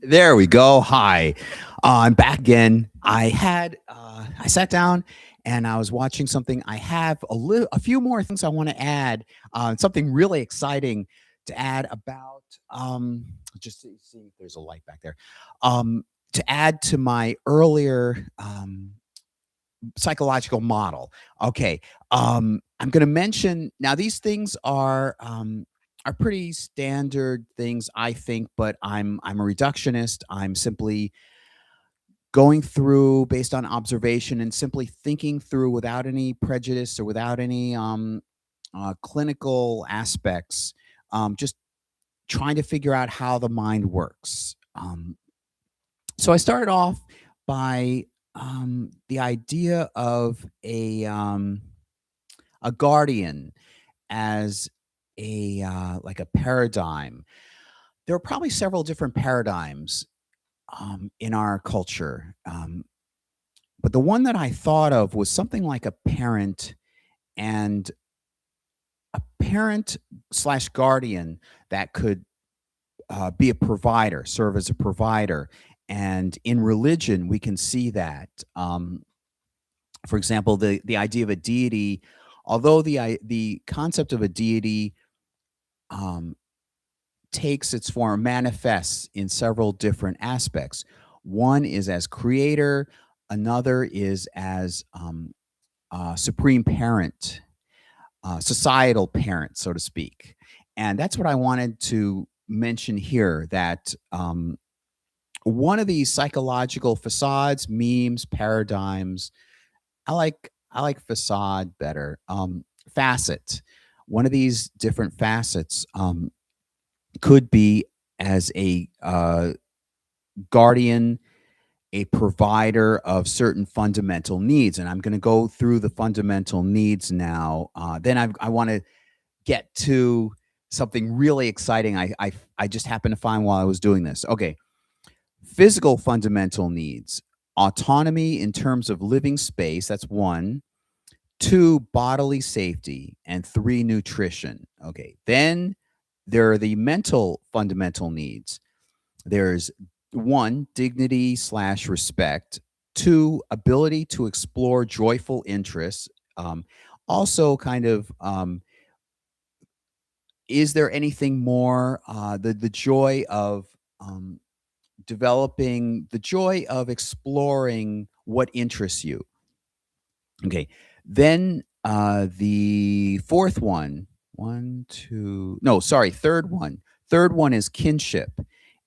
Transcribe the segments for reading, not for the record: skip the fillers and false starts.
There we go. Hi, I'm back again. I sat down and I was watching something. I have a few more things I want to add. Something really exciting to add about. Just see if there's a light back there. To add to my earlier psychological model. Okay, I'm going to mention now. These things are pretty standard things, I think, but I'm a reductionist. I'm simply going through based on observation and simply thinking through without any prejudice or without any clinical aspects. Just trying to figure out how the mind works. So I started off by the idea of a guardian as a like a paradigm. There are probably several different paradigms in our culture, but the one that I thought of was something like and a parent slash guardian that could be a provider, serve as a provider. And in religion, we can see that. For example, the idea of a deity, although the concept of a deity um, takes its form, manifests in several different aspects. One is as creator, another is as supreme parent, societal parent, so to speak. And that's what I wanted to mention here, that one of these psychological facades, memes, paradigms, I like facade better. Facet. One of these different facets could be as a guardian, a provider of certain fundamental needs, and I'm going to go through the fundamental needs now. Then I want to get to something really exciting. I just happened to find while I was doing this. Okay, physical fundamental needs: autonomy in terms of living space. That's one. Two, bodily safety, and three, nutrition. Okay, then there are the mental fundamental needs. There's one, dignity slash respect. Two, ability to explore joyful interests. Also, kind of, is there anything more? The joy of developing, the joy of exploring what interests you. Okay. Then the fourth one, two, no, sorry, third one. Third one is kinship.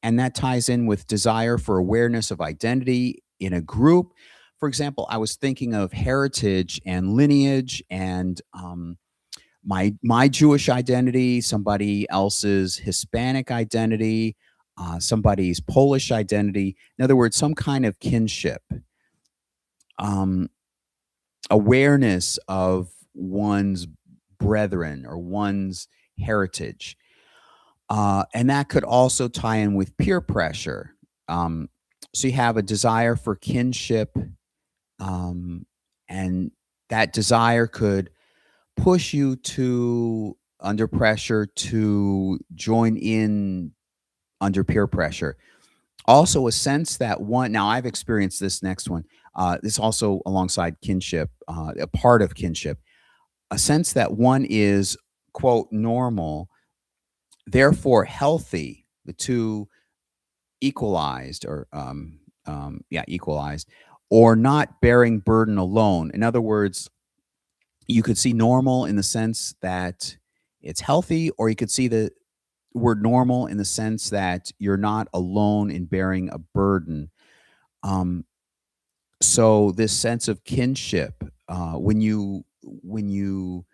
And that ties in with desire for awareness of identity in a group. For example, I was thinking of heritage and lineage and my Jewish identity, somebody else's Hispanic identity, somebody's Polish identity. In other words, some kind of kinship. Um, Awareness of one's brethren or one's heritage. And that could also tie in with peer pressure. So you have a desire for kinship, um, and that desire could push you to under pressure to join in under peer pressure. Also, a sense that one, now I've experienced this next one, this also alongside kinship, a part of kinship, a sense that one is, quote, normal, therefore healthy, the two equalized yeah, equalized, or not bearing burden alone. In other words, you could see normal in the sense that it's healthy, or you could see the word normal in the sense that you're not alone in bearing a burden. Um, so this sense of kinship, when you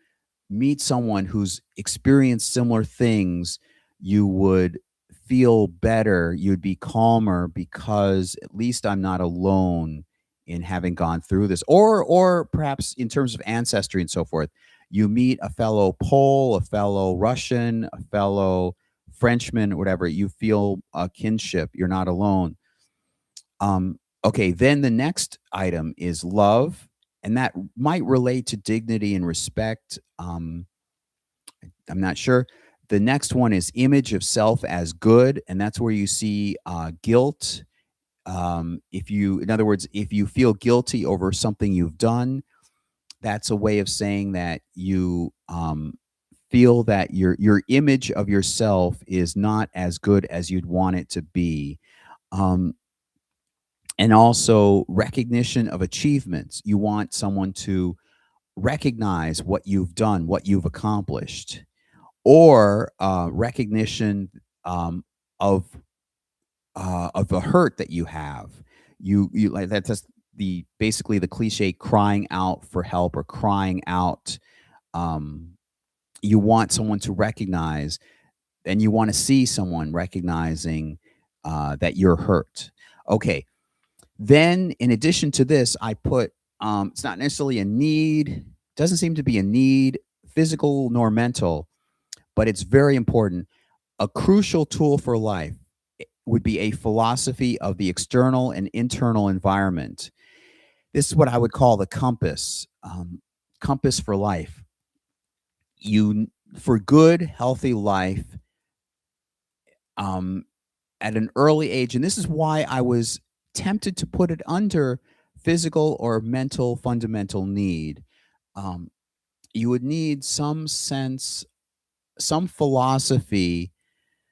meet someone who's experienced similar things, you would feel better. You'd be calmer because at least I'm not alone in having gone through this. Or perhaps in terms of ancestry and so forth, you meet a fellow Pole, a fellow Russian, a fellow Frenchman, whatever. You feel a kinship. You're not alone. Okay, then the next item is love, and that might relate to dignity and respect. I'm not sure. The next one is image of self as good, and that's where you see guilt. If you, in other words, if you feel guilty over something you've done, that's a way of saying that you feel that your image of yourself is not as good as you'd want it to be. Um, and also recognition of achievements. You want someone to recognize what you've done, what you've accomplished, or recognition um, of of the hurt that you have. You like that's just the basically the cliche crying out for help or crying out. Um, you want someone to recognize, and you want to see someone recognizing that you're hurt. Okay. Then, in addition to this, I put it's not necessarily a need, doesn't seem to be a need, physical nor mental, but it's very important. A crucial tool for life would be a philosophy of the external and internal environment. This is what I would call the compass, compass for life. You for good, healthy life, um, at an early age, and this is why I was tempted to put it under physical or mental fundamental need. Um, you would need some sense, some philosophy,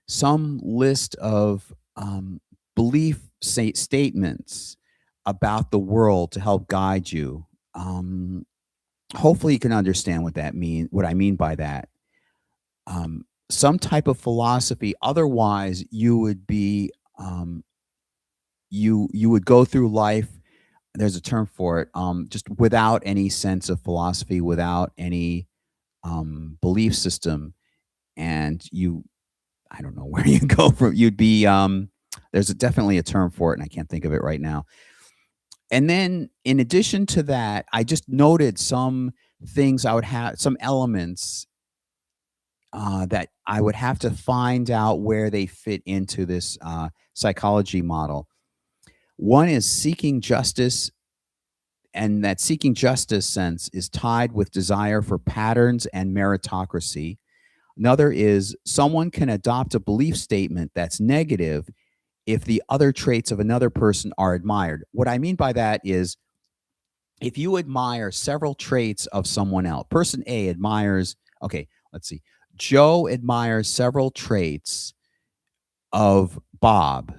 some list of belief statements about the world to help guide you. Hopefully, you can understand what that mean. What I mean by that. Some type of philosophy. Otherwise, you would be you would go through life, there's a term for it, just without any sense of philosophy, without any belief system, and you I don't know where you go from. You'd be there's definitely a term for it, and I can't think of it right now. And then, in addition to that, I just noted some things I would have, some elements that I would have to find out where they fit into this psychology model. One is seeking justice, and that seeking justice sense is tied with desire for patterns and meritocracy. Another is someone can adopt a belief statement that's negative if the other traits of another person are admired. What I mean by that is if you admire several traits of someone else, person A admires, okay, let's see, Joe admires several traits of Bob.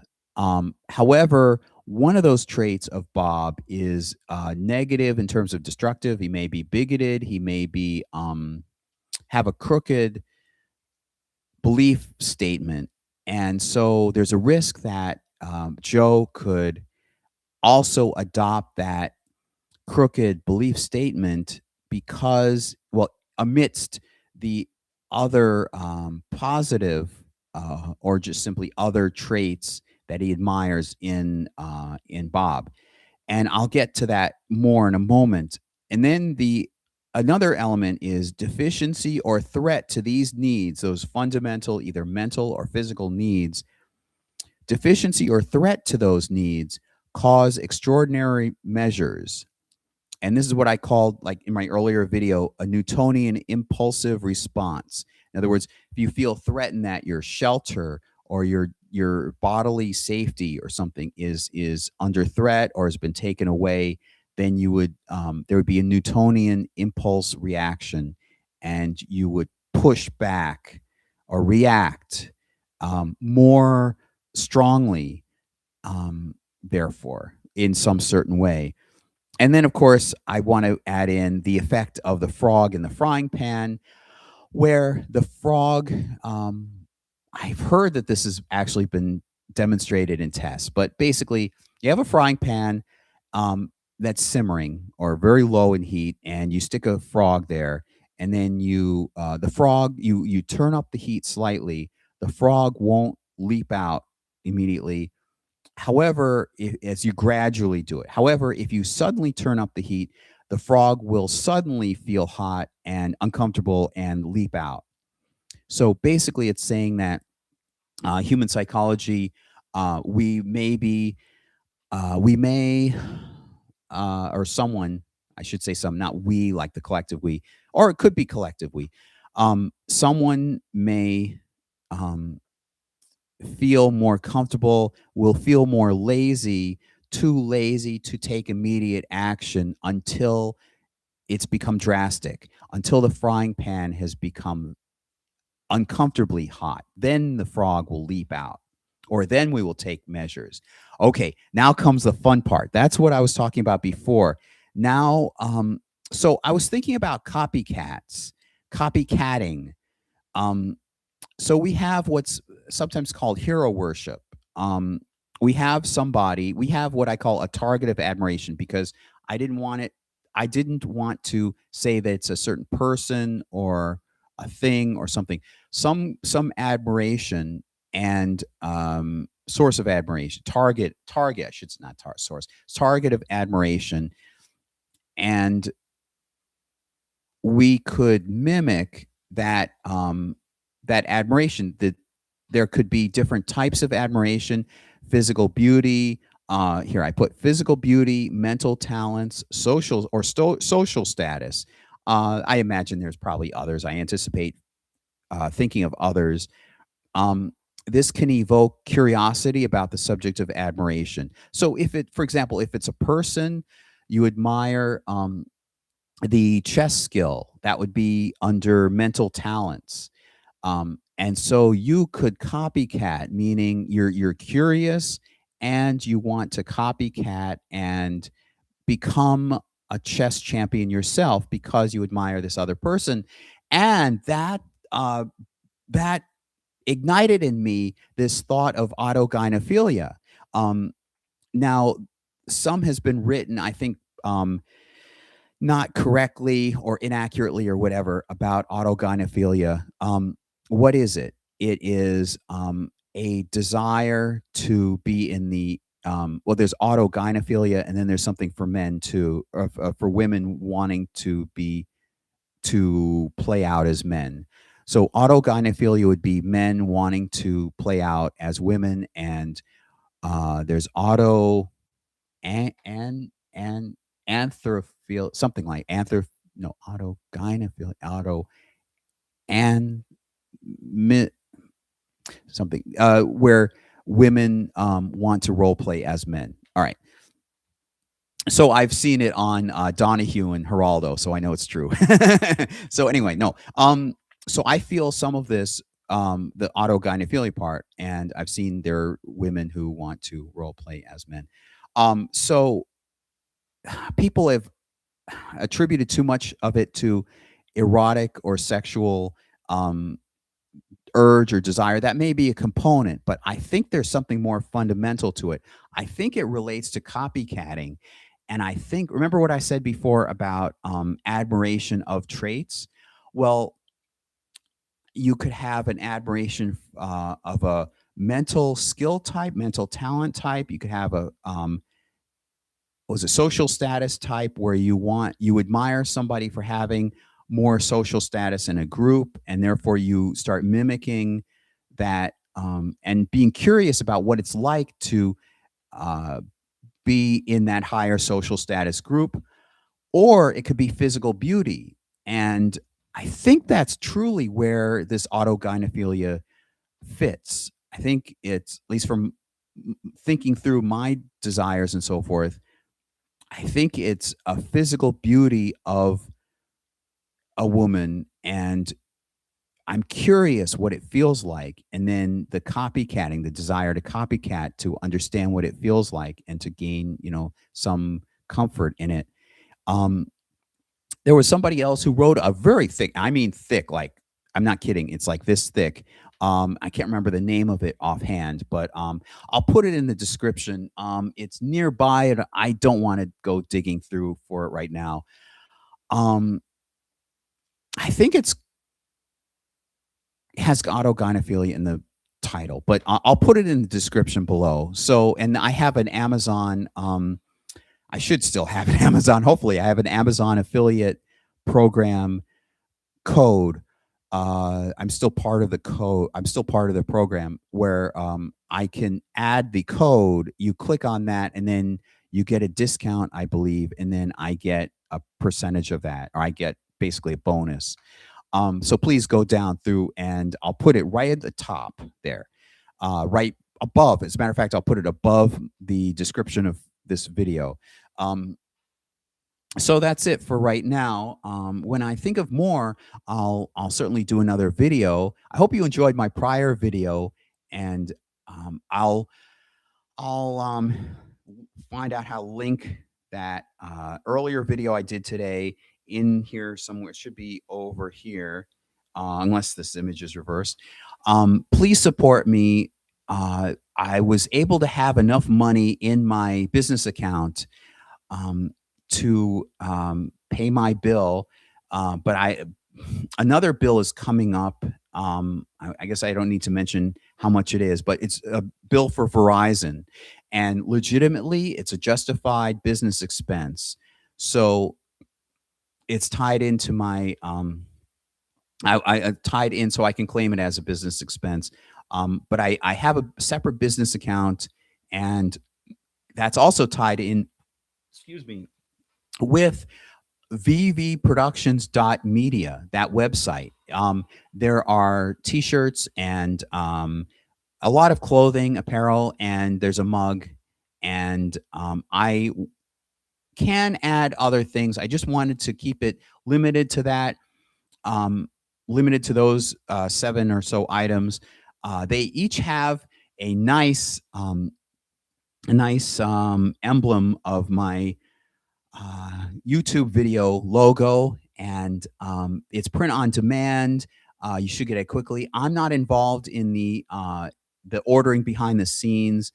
However, one of those traits of Bob is negative in terms of destructive. He may be bigoted. He may be have a crooked belief statement, and so there's a risk that Joe could also adopt that crooked belief statement because, well, amidst the other positive or just simply other traits that he admires in Bob. And I'll get to that more in a moment. And then the another element is deficiency or threat to these needs, those fundamental either mental or physical needs. Deficiency or threat to those needs cause extraordinary measures, and this is what I called, like in my earlier video, a Newtonian impulsive response. In other words, if you feel threatened that your shelter or your bodily safety or something is under threat or has been taken away, then you would there would be a Newtonian impulse reaction, and you would push back or react more strongly, therefore, in some certain way. And then, of course, I want to add in the effect of the frog in the frying pan, where the frog, I've heard that this has actually been demonstrated in tests, but basically, you have a frying pan that's simmering or very low in heat, and you stick a frog there, and then the frog, you turn up the heat slightly. The frog won't leap out immediately. However, as you gradually do it. However, if you suddenly turn up the heat, the frog will suddenly feel hot and uncomfortable and leap out. So basically, it's saying that human psychology, we may, or someone, I should say some, not we, like the collective we, or it could be collective we. Someone may um, feel more comfortable, will feel more lazy, too lazy to take immediate action until it's become drastic, until the frying pan has become uncomfortably hot. Then the frog will leap out, or then we will take measures. Okay, now comes the fun part. That's what I was talking about before. Now, so I was thinking about copycats, copycatting. Um, so we have what's sometimes called hero worship. Um, we have somebody, we have what I call a target of admiration because I didn't want it, I didn't want to say that it's a certain person or a thing or something. Some admiration and source of admiration, target, I should not source, target of admiration, and we could mimic that that admiration. That there could be different types of admiration, physical beauty. Here I put physical beauty, mental talents, social status. I imagine there's probably others. I anticipate thinking of others. Um, this can evoke curiosity about the subject of admiration. So, if it, for example, if it's a person you admire, the chess skill, that would be under mental talents. And so you could copycat, meaning you're curious and you want to copycat and become a chess champion yourself because you admire this other person, and that ignited in me this thought of autogynephilia. Um, Now, some has been written, I think, not correctly or inaccurately or whatever about autogynephilia. What is it? It is a desire to be in the well, there's autogynephilia, and then there's something for men too, or for women wanting to play out as men. So autogynephilia would be men wanting to play out as women, and there's auto and anthrophil something like anthrop no autogynephilia and mi- something where women want to role play as men. All right. So I've seen it on Donahue and Geraldo, so I know it's true. So anyway, no. So I feel some of this, the autogynephilia part, and I've seen there are women who want to role play as men. So people have attributed too much of it to erotic or sexual um, urge or desire. That may be a component, but I think there's something more fundamental to it. I think it relates to copycatting. And I think, remember what I said before about admiration of traits? Well, you could have an admiration of a mental skill type, mental talent type. You could have a was a social status type where you admire somebody for having more social status in a group, and therefore you start mimicking that, and being curious about what it's like to uh, be in that higher social status group. Or it could be physical beauty, and I think that's truly where this autogynephilia fits. I think it's, at least from thinking through my desires and so forth, I think it's a physical beauty of a woman, and I'm curious what it feels like, and then the copycatting, the desire to copycat, to understand what it feels like and to gain, some comfort in it. Um, there was somebody else who wrote a very thick, I mean thick, like, I'm not kidding, it's like this thick. I can't remember the name of it offhand, but I'll put it in the description. It's nearby, and I don't want to go digging through for it right now. Um, I think it has autogynephilia in the title, but I'll put it in the description below. So, and I have an Amazon. I should still have an Amazon. Hopefully, I have an Amazon affiliate program code. I'm still part of the code. I'm still part of the program where I can add the code. You click on that, and then you get a discount, I believe, and then I get a percentage of that, or I get basically a bonus. So please go down through, and I'll put it right at the top there, right above. As a matter of fact, I'll put it above the description of this video. Um, so that's it for right now. When I think of more, I'll certainly do another video. I hope you enjoyed my prior video, and I'll find out how to link that earlier video I did today in here somewhere. It should be over here, unless this image is reversed. Please support me. I was able to have enough money in my business account um, to pay my bill, but I another bill is coming up. I guess I don't need to mention how much it is, but it's a bill for Verizon, and legitimately, it's a justified business expense. So it's tied into my I tied in so I can claim it as a business expense. But I have a separate business account, and that's also tied in. Excuse me, with vvproductions.media, that website. There are t-shirts and a lot of clothing, apparel, and there's a mug. And I can add other things. I just wanted to keep it limited to that, um, limited to those 7 or so items. They each have a nice emblem of my YouTube video logo, and it's print on demand. You should get it quickly. I'm not involved in the ordering behind the scenes.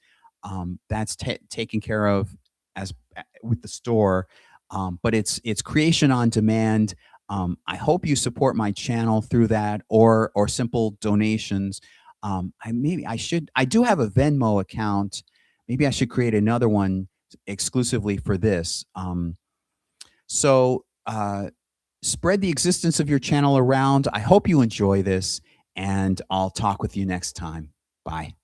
That's taken care of as with the store, but it's creation on demand. I hope you support my channel through that, or simple donations. I do have a Venmo account. Maybe I should create another one exclusively for this. So spread the existence of your channel around. I hope you enjoy this, and I'll talk with you next time. Bye.